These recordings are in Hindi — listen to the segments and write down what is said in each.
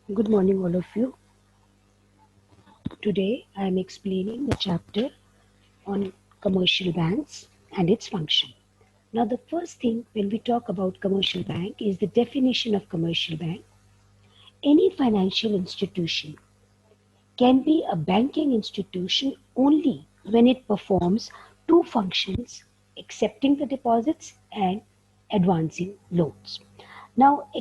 Good morning, all of you. Today I am explaining the chapter on commercial banks and its function. Now, the first thing when we talk about commercial bank is the definition of commercial bank. Any financial institution can be a banking institution only when it performs two functions: accepting the deposits and advancing loans. Now,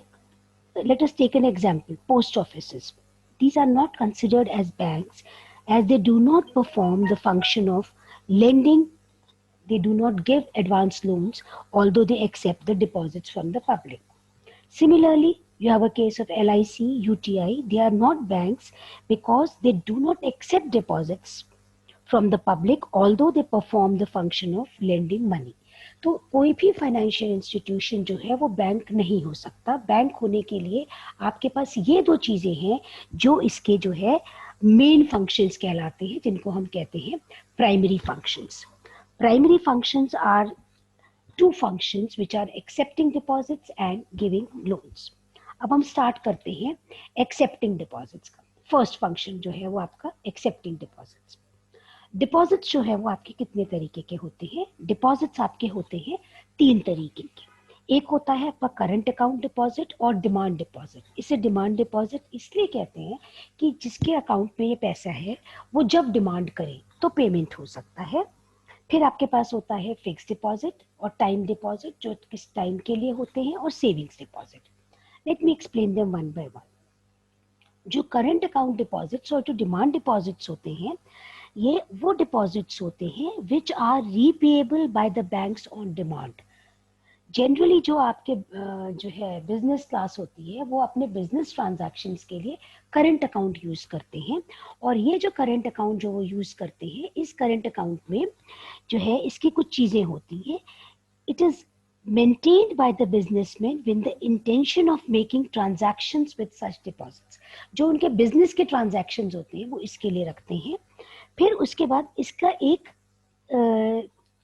let us take an example: post offices. These are not considered as banks as they do not perform the function of lending. They do not give advance loans, although they accept the deposits from the public. Similarly, you have a case of LIC, UTI. They are not banks because they do not accept deposits from the public, although they perform the function of lending money. तो कोई भी फाइनेंशियल इंस्टीट्यूशन जो है वो बैंक नहीं हो सकता. बैंक होने के लिए आपके पास ये दो चीजें हैं जो इसके जो है मेन फंक्शंस कहलाते हैं, जिनको हम कहते हैं primary functions. Primary functions are two functions which are accepting deposits and giving loans. अब हम स्टार्ट करते हैं accepting deposits का. फर्स्ट फंक्शन जो है वो आपका accepting deposits. डिपॉजिट्स जो है वो आपके कितने तरीके के होते हैं? डिपॉजिट्स आपके होते हैं तीन तरीके के. एक होता है आपका करंट अकाउंट डिपॉजिट और डिमांड डिपॉजिट. इसे डिमांड डिपॉजिट इसलिए कहते हैं कि जिसके अकाउंट में ये पैसा है वो जब डिमांड करे तो पेमेंट हो सकता है. फिर आपके पास होता है फिक्स डिपॉजिट और टाइम डिपॉजिट, जो किस टाइम के लिए होते हैं, और savings deposit. Let me explain them one by one. जो करंट अकाउंट डिपॉजिट्स और जो डिमांड डिपॉजिट्स होते हैं, ये वो डिपॉजिट्स होते हैं which are repayable by the banks on demand. Generally जो आपके जो है बिजनेस क्लास होती है वो अपने बिजनेस ट्रांजैक्शंस के लिए करंट अकाउंट यूज करते हैं. और ये जो करंट अकाउंट जो वो यूज करते हैं, इस करंट अकाउंट में जो है इसकी कुछ चीजें होती हैं. It is maintained by the businessmen with the intention of making transactions with such deposits. जो उनके बिजनेस के ट्रांजैक्शंस होते हैं वो इसके लिए रखते हैं. फिर उसके बाद इसका एक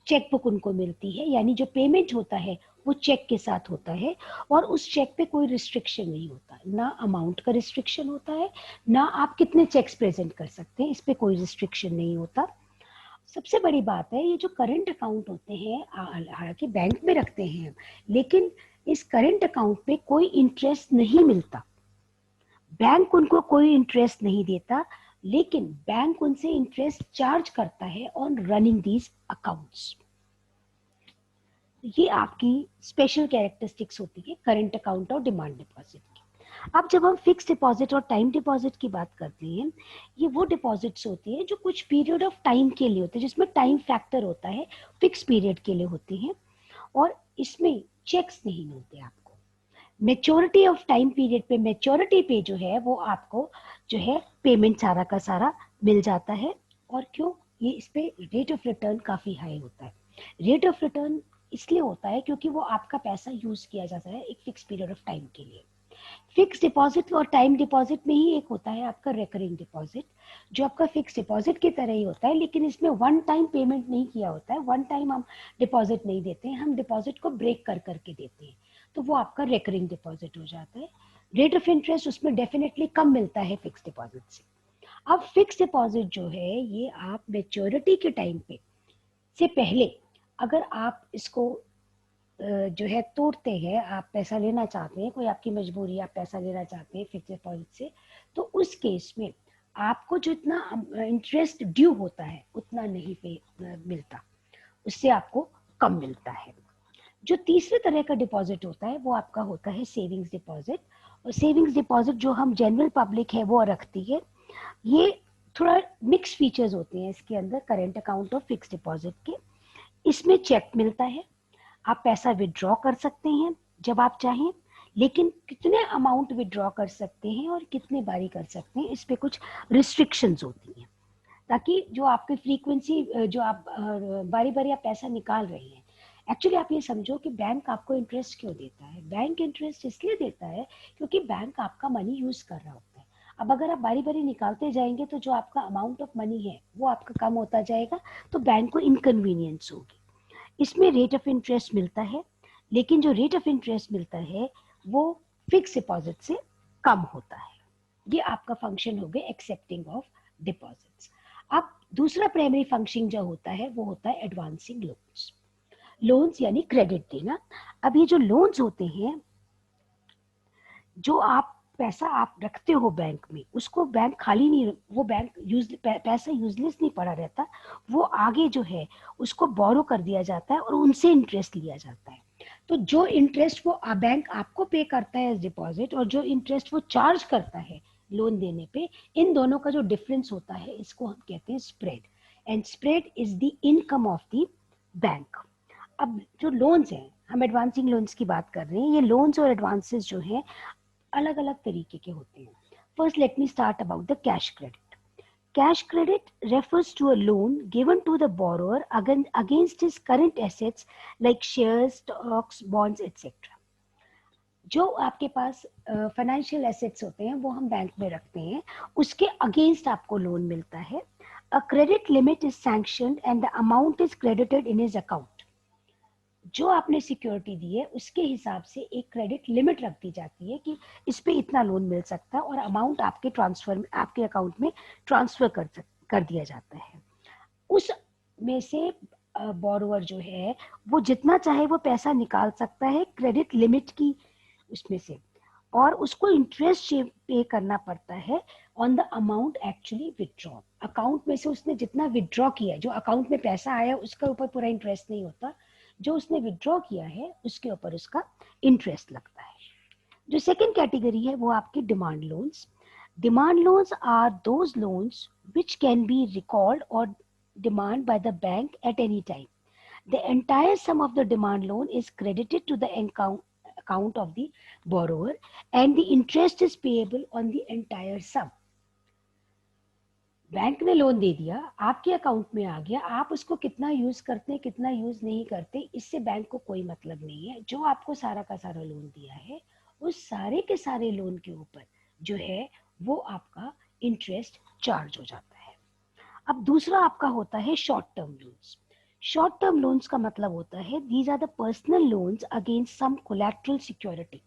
चेक बुक उनको मिलती है, यानी जो पेमेंट होता है वो चेक के साथ होता है, और उस चेक पे कोई रिस्ट्रिक्शन नहीं होता. ना अमाउंट का रिस्ट्रिक्शन होता है, ना आप कितने चेक्स प्रेजेंट कर सकते हैं, इस पे कोई रिस्ट्रिक्शन नहीं होता. सबसे बड़ी बात है ये जो करंट अकाउंट होते हैं, हालांकि बैंक में रखते हैं, लेकिन इस करंट अकाउंट पे कोई इंटरेस्ट नहीं मिलता. बैंक उनको कोई इंटरेस्ट नहीं देता, लेकिन बैंक उनसे इंटरेस्ट चार्ज करता है ऑन रनिंग दीज अकाउंट्स. ये आपकी स्पेशल कैरेक्टरिस्टिक्स होती है करंट अकाउंट और डिमांड डिपॉजिट की. अब जब हम फिक्स डिपॉजिट और टाइम डिपॉजिट की बात करते हैं, ये वो डिपॉजिट्स होती है जो कुछ पीरियड ऑफ टाइम के लिए होते हैं, जिसमें टाइम फैक्टर होता है, फिक्स पीरियड के लिए होते हैं, और इसमें चेक्स नहीं मिलते आपको. मेच्योरिटी ऑफ टाइम पीरियड पे, मेच्योरिटी पे जो है वो आपको जो है पेमेंट सारा का सारा मिल जाता है. और क्यों? ये इस पे रेट ऑफ रिटर्न काफी हाई होता है. रेट ऑफ रिटर्न इसलिए होता है क्योंकि वो आपका पैसा यूज किया जाता है एक फिक्स पीरियड ऑफ टाइम के लिए. फिक्स डिपॉजिट और टाइम डिपॉजिट में ही एक होता है आपका रेकरिंग डिपॉजिट, जो आपका फिक्स डिपॉजिट की तरह ही होता है, लेकिन इसमें वन टाइम पेमेंट नहीं किया होता है. वन टाइम हम डिपॉजिट नहीं देते हैं, हम डिपॉजिट को ब्रेक कर करके देते हैं, तो वो आपका रेकरिंग डिपॉजिट हो जाता है. रेट ऑफ इंटरेस्ट उसमें डेफिनेटली कम मिलता है फिक्स डिपॉजिट से. अब फिक्स डिपॉजिट जो है ये आप मेच्योरिटी के टाइम पे से पहले अगर आप इसको जो है तोड़ते हैं, आप पैसा लेना चाहते हैं, कोई आपकी मजबूरी, आप पैसा लेना चाहते हैं फिक्स डिपॉजिट से, तो उस केस में आपको जो इतना इंटरेस्ट ड्यू होता है उतना नहीं पे मिलता, उससे आपको कम मिलता है. जो तीसरे तरह का डिपॉजिट होता है वो आपका होता है सेविंग्स डिपॉजिट. और सेविंग्स डिपॉजिट जो हम जनरल पब्लिक है वो रखती है. ये थोड़ा मिक्स फीचर्स होते हैं इसके अंदर करंट अकाउंट और फिक्स डिपॉजिट के. इसमें चेक मिलता है, आप पैसा विड्रॉ कर सकते हैं जब आप चाहें, लेकिन कितने अमाउंट विड्रॉ कर सकते हैं और कितने बारी कर सकते हैं, इस पे कुछ रिस्ट्रिक्शंस होती हैं, ताकि जो आपकी फ्रीक्वेंसी, जो आप बारी बारी आप पैसा निकाल रहे हैं. एक्चुअली आप ये समझो कि बैंक आपको इंटरेस्ट क्यों देता है. बैंक इंटरेस्ट इसलिए देता है क्योंकि बैंक आपका मनी यूज कर रहा होता है. अब अगर आप बारी बारी निकालते जाएंगे तो जो आपका अमाउंट ऑफ मनी है वो आपका कम होता जाएगा, तो बैंक को इनकन्वीनियंस होगी. इसमें रेट ऑफ इंटरेस्ट मिलता है, लेकिन जो रेट ऑफ इंटरेस्ट मिलता है वो फिक्स डिपॉजिट से कम होता है. ये आपका फंक्शन हो गया एक्सेप्टिंग ऑफ डिपॉजिट्स। अब दूसरा प्राइमरी फंक्शन जो होता है वो होता है एडवांसिंग लोन्स। लोन्स यानी क्रेडिट देना। अब ये जो लोन्स होते हैं, जो आप पैसा आप रखते हो बैंक में, उसको बैंक खाली नहीं, वो बैंक पैसा यूजलेस नहीं पड़ा रहता, वो आगे जो है उसको बोरो कर दिया जाता है और उनसे इंटरेस्ट लिया जाता है। तो जो इंटरेस्ट वो बैंक आपको पे करता है एज डिपॉजिट और जो इंटरेस्ट वो चार्ज करता है लोन देने पे, इन दोनों का जो डिफरेंस होता है इसको हम कहते हैं spread. And spread is the income of the bank. अब जो लोन्स हैं, हम एडवांसिंग लोन्स की बात कर रहे हैं, ये लोन्स और एडवांसेस जो हैं अलग अलग तरीके के होते हैं। First let me start about the cash credit. Cash credit refers to a loan given to the borrower against his current assets like shares, stocks, bonds, etc. जो आपके पास फाइनेंशियल एसेट्स होते हैं वो हम बैंक में रखते हैं, उसके अगेंस्ट आपको लोन मिलता है। A credit limit is sanctioned and the amount is credited in his account. जो आपने सिक्योरिटी दी है उसके हिसाब से एक क्रेडिट लिमिट रख दी जाती है कि इस पे इतना लोन मिल सकता है और अमाउंट आपके अकाउंट में ट्रांसफर कर दिया जाता है। उस में से बोरोवर जो है वो जितना चाहे वो पैसा निकाल सकता है क्रेडिट लिमिट की उसमें से, और उसको इंटरेस्ट पे करना पड़ता है on the amount actually withdraw. Account में से उसने जितना विदड्रॉ किया है, जो अकाउंट में पैसा आया उसके ऊपर पूरा इंटरेस्ट नहीं होता, जो उसने विदड्रॉ किया है उसके ऊपर उसका इंटरेस्ट लगता है। जो सेकंड कैटेगरी है वो आपके demand loans. Demand loans are those loans which can be recalled or demand by the bank at any time. The entire sum of the demand loan is credited to the account of the borrower and the interest is payable on the entire sum. Bank ने लोन दे दिया, आपके अकाउंट में आ गया, आप उसको कितना यूज करते हैं कितना यूज नहीं करते इससे बैंक को कोई मतलब नहीं है। जो आपको सारा का सारा लोन दिया है उस सारे के सारे लोन के ऊपर जो है वो आपका इंटरेस्ट चार्ज हो जाता है। अब दूसरा आपका होता है short term loans. Short term loans का मतलब होता है these are the personal loans against some collateral security.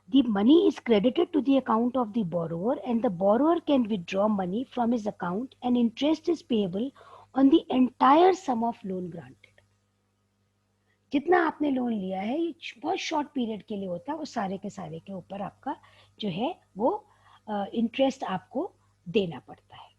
The money is credited to the account of the borrower and the borrower can withdraw money from his account and interest is payable on the entire sum of loan granted. जितना आपने लोन लिया है ये बहुत शॉर्ट पीरियड के लिए होता है, वो सारे के सारे के ऊपर आपका जो है वो इंटरेस्ट आपको देना पड़ता है।